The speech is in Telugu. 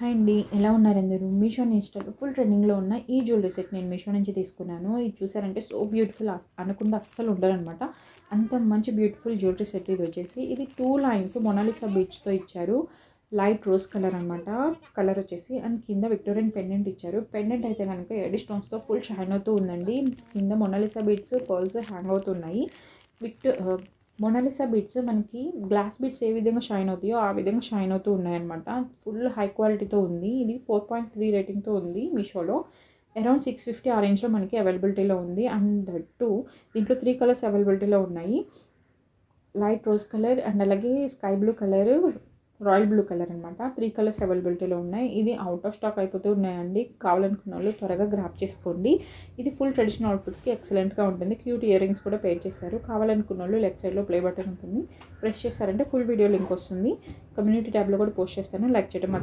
హాయ్ అండి, ఎలా ఉన్నారందరూ? మీషో ఇన్స్టాలో ఫుల్ ట్రెండింగ్లో ఉన్న ఈ జ్యువెలరీ సెట్ నేను మీషో నుంచి తీసుకున్నాను. ఇది చూసారంటే సో బ్యూటిఫుల్, అనకుండా అస్సలు ఉండదనమాట. అంత మంచి బ్యూటిఫుల్ జ్యువెలరీ సెట్ ఇది వచ్చేసి. ఇది 2 లైన్స్ మొనాలిసా బీడ్స్తో ఇచ్చారు. లైట్ రోజ్ కలర్ అనమాట కలర్ వచ్చేసి. అండ్ కింద విక్టోరియన్ పెండెంట్ ఇచ్చారు. పెండెంట్ అయితే కనుక ఎడి స్టోన్స్తో ఫుల్ షైన్ అవుతూ ఉందండి. కింద మొనాలిసా బీడ్స్ పర్ల్స్ హ్యాంగ్ అవుతున్నాయి. మొనాలిసా బీడ్స్ మనకి గ్లాస్ బీడ్స్ ఏ విధంగా షైన్ అవుతాయో ఆ విధంగా షైన్ అవుతూ ఉన్నాయన్నమాట. ఫుల్ హై క్వాలిటీతో ఉంది. ఇది 4.3 రేటింగ్తో ఉంది మీషోలో. అరౌండ్ 650 ఆ రేంజ్లో మనకి అవైలబిలిటీలో ఉంది. అండ్ దట్ దీంట్లో 3 కలర్స్ అవైలబిలిటీలో ఉన్నాయి. లైట్ రోజ్ కలర్ అండ్ అలాగే sky blue colour, royal blue colour అనమాట. 3 కలర్స్ అవైలబిలిటీలో ఉన్నాయి. ఇది అవుట్ ఆఫ్ స్టాక్ అయిపోతూ ఉన్నాయండి. కావాలనుకున్న వాళ్ళు త్వరగా గ్రాప్ చేసుకోండి. ఇది ఫుల్ ట్రెడిషనల్ అవుట్ఫిట్స్కి ఎక్సలెంట్గా ఉంటుంది. క్యూట్ ఇయర్ రింగ్స్ కూడా పేర్ చేశారు. కావాలనుకున్న వాళ్ళు లెఫ్ట్ సైడ్లో ప్లే బటన్ ఉంటుంది, ప్రెస్ చేస్తారంటే ఫుల్ వీడియో లింక్ వస్తుంది. కమ్యూనిటీ ట్యాబ్లో కూడా పోస్ట్ చేస్తాను. లైక్ చేయడం మాత్రం